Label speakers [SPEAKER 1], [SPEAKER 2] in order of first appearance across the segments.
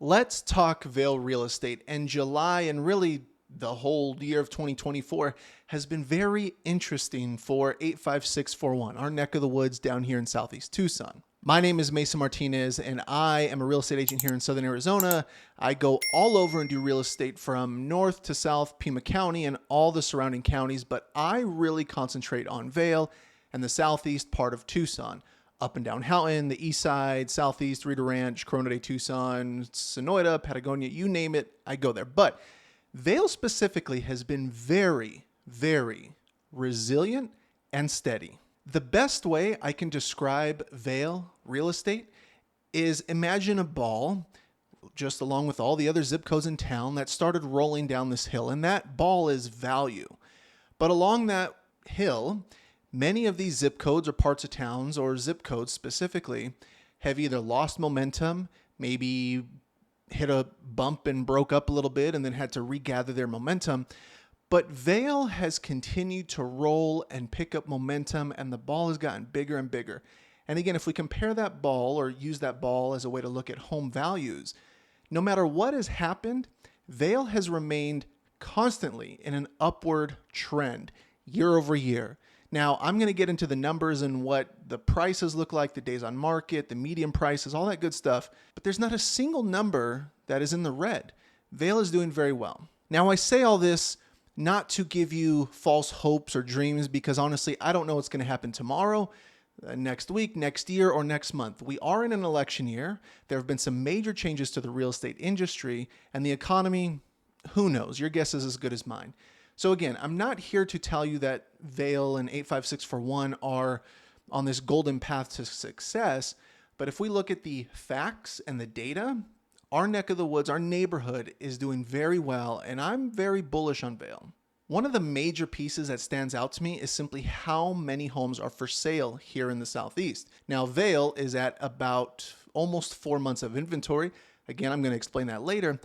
[SPEAKER 1] Let's talk Vail real estate. And July and really the whole year of 2024 has been very interesting for 85641, our neck of the woods down here in Southeast Tucson. My name is Mason Martinez, and I am a real estate agent here in Southern Arizona. I go all over and do real estate from north to south, Pima County, and all the surrounding counties, but I really concentrate on Vail and the southeast part of Tucson. Up and down Houghton, the east side, southeast, Rita Ranch, Corona de Tucson, Sonoita, Patagonia, you name it, I go there. But Vail specifically has been very, very resilient and steady. The best way I can describe Vail real estate is imagine a ball, just along with all the other zip codes in town, that started rolling down this hill, and that ball is value. But along that hill, many of these zip codes or parts of towns, or zip codes specifically, have either lost momentum, maybe hit a bump and broke up a little bit and then had to regather their momentum. But Vail has continued to roll and pick up momentum, and the ball has gotten bigger and bigger. And again, if we compare that ball or use that ball as a way to look at home values, no matter what has happened, Vail has remained constantly in an upward trend year over year. Now, I'm going to get into the numbers and what the prices look like, the days on market, the median prices, all that good stuff. But there's not a single number that is in the red. Vail is doing very well. Now, I say all this not to give you false hopes or dreams, because honestly, I don't know what's going to happen tomorrow, next week, next year, or next month. We are in an election year. There have been some major changes to the real estate industry and the economy. Who knows? Your guess is as good as mine. So again, I'm not here to tell you that Vail and 85641 are on this golden path to success, but if we look at the facts and the data, our neck of the woods, our neighborhood is doing very well, and I'm very bullish on Vail. One of the major pieces that stands out to me is simply how many homes are for sale here in the Southeast. Now, Vail is at about almost 4 months of inventory. Again, I'm going to explain that later,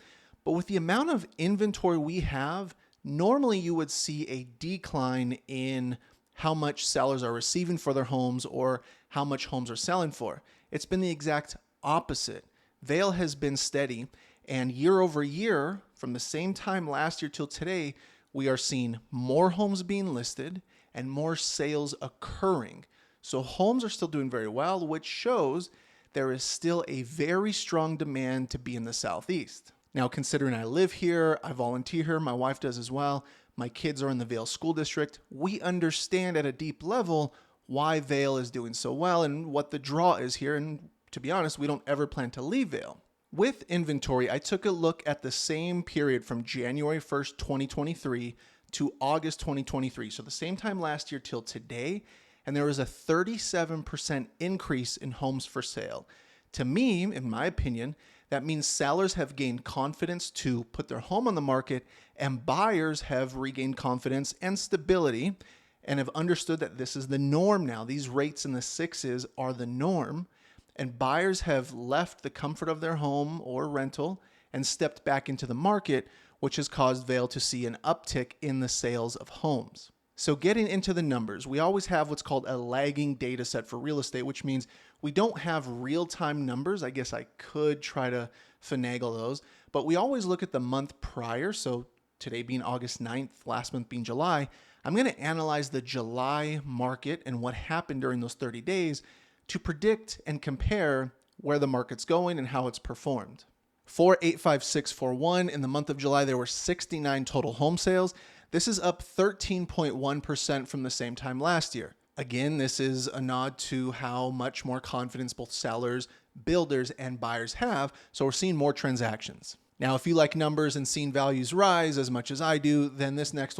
[SPEAKER 1] but with the amount of inventory we have, normally you would see a decline in how much sellers are receiving for their homes or how much homes are selling for. It's been the exact opposite. Vail has been steady, and year over year, from the same time last year till today, we are seeing more homes being listed and more sales occurring. So homes are still doing very well, which shows there is still a very strong demand to be in the Southeast. Now, considering I live here, I volunteer here, my wife does as well, my kids are in the Vail School District, we understand at a deep level why Vail is doing so well and what the draw is here. And to be honest, we don't ever plan to leave Vail. With inventory, I took a look at the same period from January 1st, 2023 to August 2023. So the same time last year till today, and there was a 37% increase in homes for sale. To me, in my opinion, that means sellers have gained confidence to put their home on the market, and buyers have regained confidence and stability and have understood that this is the norm now. These rates in the sixes are the norm, and buyers have left the comfort of their home or rental and stepped back into the market, which has caused Vail to see an uptick in the sales of homes. So getting into the numbers, we always have what's called a lagging data set for real estate, which means we don't have real-time numbers. I guess I could try to finagle those, but we always look at the month prior. So today being August 9th, last month being July, I'm going to analyze the July market and what happened during those 30 days to predict and compare where the market's going and how it's performed. For 85641, in the month of July, there were 69 total home sales. This is up 13.1% from the same time last year. Again, this is a nod to how much more confidence both sellers, builders, and buyers have, so we're seeing more transactions. Now, if you like numbers and seeing values rise as much as I do, then these next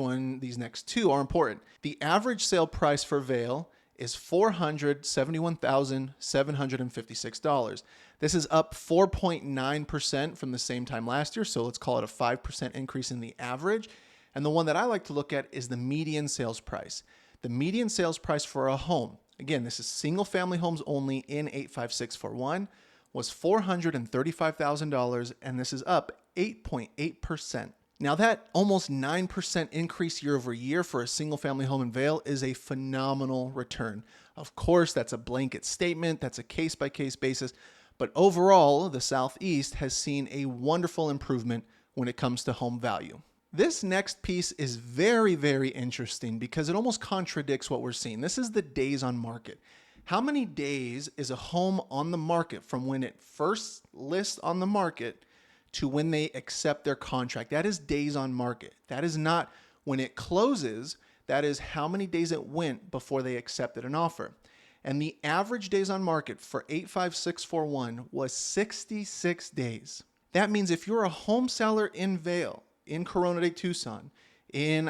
[SPEAKER 1] two are important. The average sale price for Vail is $471,756. This is up 4.9% from the same time last year, so let's call it a 5% increase in the average. And the one that I like to look at is the median sales price. The median sales price for a home, again, this is single family homes only in 85641, was $435,000, and this is up 8.8%. Now that almost 9% increase year over year for a single family home in Vail is a phenomenal return. Of course, that's a blanket statement, that's a case by case basis, But overall, the Southeast has seen a wonderful improvement when it comes to home value. This next piece is very, very interesting because it almost contradicts what we're seeing. This is the days on market. How many days is a home on the market from when it first lists on the market to when they accept their contract? That is days on market. That is not when it closes. That is how many days it went before they accepted an offer. And the average days on market for 85641 was 66 days. That means if you're a home seller in Vail, in Corona de Tucson, in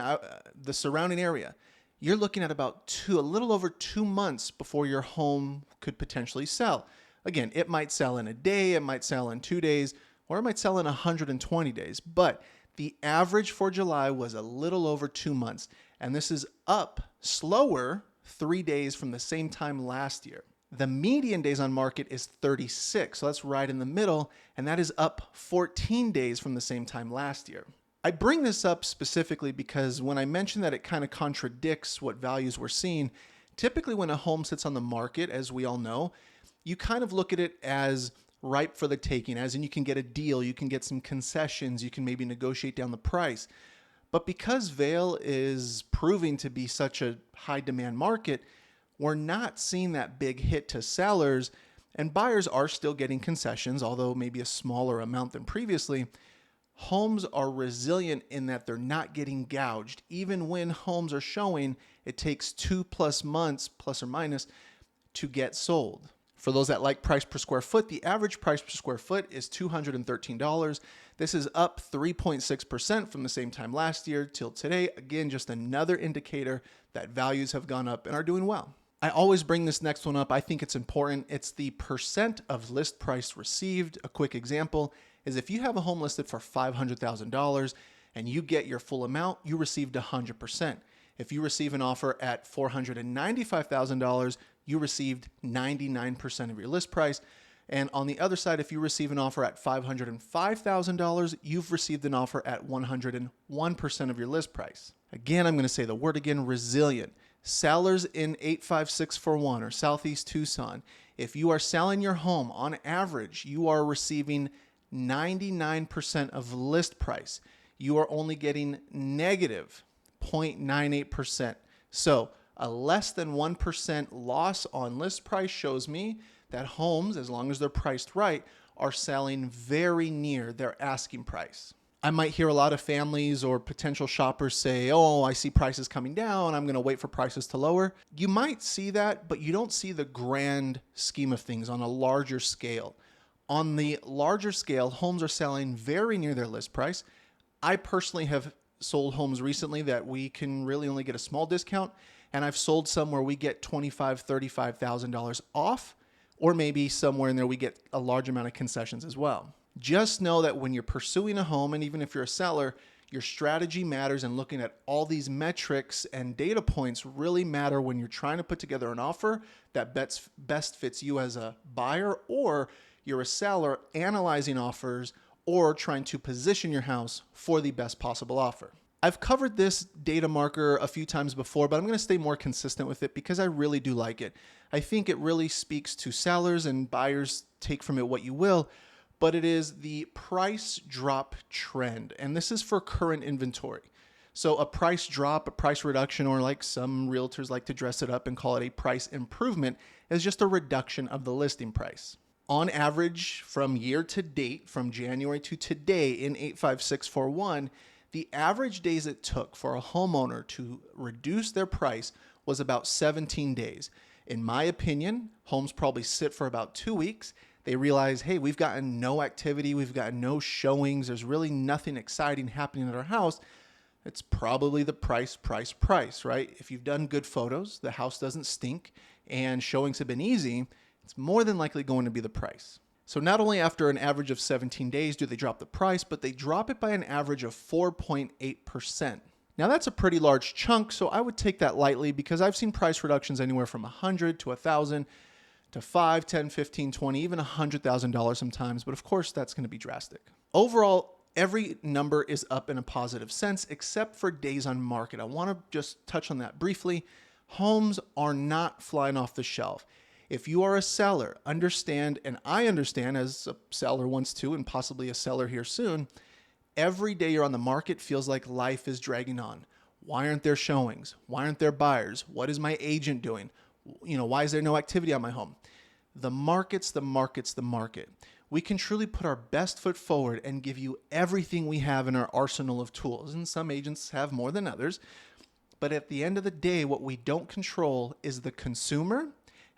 [SPEAKER 1] the surrounding area, you're looking at about a little over 2 months before your home could potentially sell. Again, it might sell in a day, it might sell in 2 days, or it might sell in 120 days. But the average for July was a little over 2 months. And this is up slower 3 days from the same time last year. The median days on market is 36, so that's right in the middle, and that is up 14 days from the same time last year. I bring this up specifically because when I mention that it kind of contradicts what values we're seeing, typically when a home sits on the market, as we all know, you kind of look at it as ripe for the taking, as in you can get a deal, you can get some concessions, you can maybe negotiate down the price. But because Vail is proving to be such a high demand market, we're not seeing that big hit to sellers, and buyers are still getting concessions, although maybe a smaller amount than previously. Homes are resilient in that they're not getting gouged. Even when homes are showing, it takes 2+ months, plus or minus, to get sold. For those that like price per square foot, the average price per square foot is $213. This is up 3.6% from the same time last year till today. Again, just another indicator that values have gone up and are doing well. I always bring this next one up. I think it's important. It's the percent of list price received. A quick example is if you have a home listed for $500,000 and you get your full amount, you received 100%. If you receive an offer at $495,000, you received 99% of your list price. And on the other side, if you receive an offer at $505,000, you've received an offer at 101% of your list price. Again, I'm going to say the word again, resilient. Sellers in 85641 or Southeast Tucson, if you are selling your home, on average, you are receiving 99% of list price. You are only getting negative 0.98%. So a less than 1% loss on list price shows me that homes, as long as they're priced right, are selling very near their asking price. I might hear a lot of families or potential shoppers say, oh, I see prices coming down, I'm going to wait for prices to lower. You might see that, but you don't see the grand scheme of things on a larger scale. On the larger scale, homes are selling very near their list price. I personally have sold homes recently that we can really only get a small discount, and I've sold some where we get $25,000, $35,000 off, or maybe somewhere in there we get a large amount of concessions as well. Just know that when you're pursuing a home, and even if you're a seller, your strategy matters, and looking at all these metrics and data points really matter when you're trying to put together an offer that best fits you as a buyer, or you're a seller analyzing offers or trying to position your house for the best possible offer. I've covered this data marker a few times before, but I'm going to stay more consistent with it because I really do like it. I think it really speaks to sellers, and buyers take from it what you will, but it is the price drop trend. And this is for current inventory. So a price drop, a price reduction, or like some realtors like to dress it up and call it a price improvement, is just a reduction of the listing price. On average, from year to date, from January to today in 85641, the average days it took for a homeowner to reduce their price was about 17 days. In my opinion, homes probably sit for about 2 weeks. They realize, hey, we've gotten no activity, we've gotten no showings, there's really nothing exciting happening at our house. It's probably the price, right? If you've done good photos, the house doesn't stink, and showings have been easy, it's more than likely going to be the price. So not only after an average of 17 days do they drop the price, but they drop it by an average of 4.8%. Now that's a pretty large chunk, so I would take that lightly because I've seen price reductions anywhere from $100 to $1,000 to $5, $10, $15, $20, even $100,000 sometimes, but of course that's going to be drastic. Overall, every number is up in a positive sense except for days on market. I want to just touch on that briefly. Homes are not flying off the shelf. If you are a seller, understand, and I understand as a seller once too, and possibly a seller here soon, every day you're on the market feels like life is dragging on. Why aren't there showings? Why aren't there buyers? What is my agent doing? Why is there no activity on my home? The market's the market's the market. We can truly put our best foot forward and give you everything we have in our arsenal of tools. And some agents have more than others. But at the end of the day, what we don't control is the consumer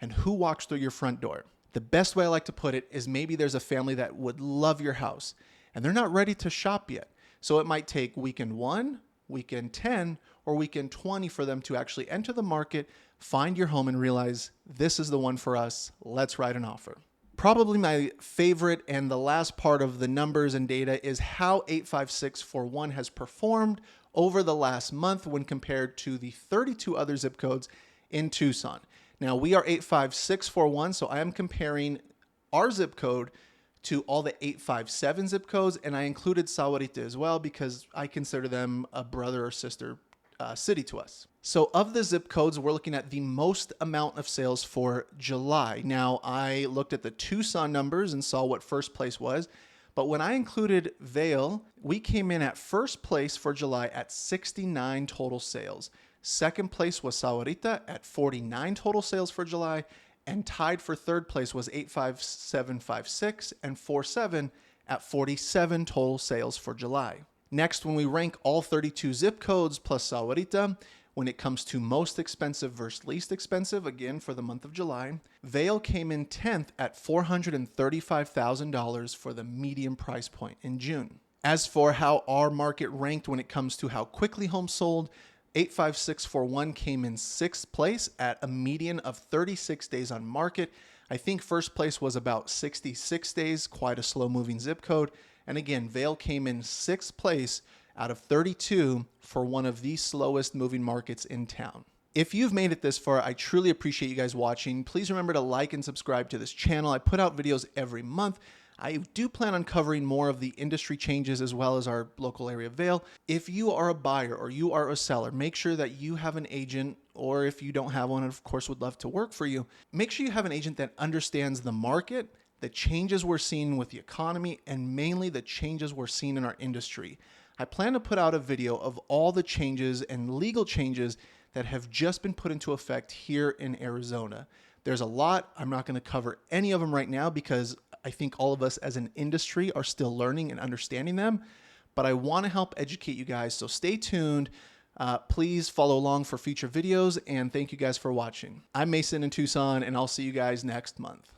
[SPEAKER 1] and who walks through your front door. The best way I like to put it is maybe there's a family that would love your house and they're not ready to shop yet. So it might take weekend 1, weekend 10, or weekend 20 for them to actually enter the market, find your home, and realize this is the one for us. Let's write an offer. Probably my favorite and the last part of the numbers and data is how 85641 has performed over the last month when compared to the 32 other zip codes in Tucson. Now we are 85641, so I am comparing our zip code to all the 857 zip codes, and I included Sahuarita as well because I consider them a brother or sister city to us. So of the zip codes, we're looking at the most amount of sales for July. Now I looked at the Tucson numbers and saw what first place was, but when I included Vail, we came in at first place for July at 69 total sales. Second place was Sahuarita at 49 total sales for July, and tied for third place was 85756 and 47 at 47 total sales for July. Next, when we rank all 32 zip codes plus Sahuarita, when it comes to most expensive versus least expensive, again for the month of July, Vail came in 10th at $435,000 for the median price point in June. As for how our market ranked when it comes to how quickly homes sold, 85641 came in 6th place at a median of 36 days on market. I think first place was about 66 days, quite a slow moving zip code. And again, Vail came in 6th place out of 32 for one of the slowest moving markets in town. If you've made it this far, I truly appreciate you guys watching. Please remember to like and subscribe to this channel. I put out videos every month. I do plan on covering more of the industry changes as well as our local area of Vail. If you are a buyer or you are a seller, make sure that you have an agent, or if you don't have one, of course, would love to work for you. Make sure you have an agent that understands the market, the changes we're seeing with the economy, and mainly the changes we're seeing in our industry. I plan to put out a video of all the changes and legal changes that have just been put into effect here in Arizona. There's a lot. I'm not going to cover any of them right now because I think all of us as an industry are still learning and understanding them, but I want to help educate you guys. So stay tuned. Please follow along for future videos, and thank you guys for watching. I'm Mason in Tucson, and I'll see you guys next month.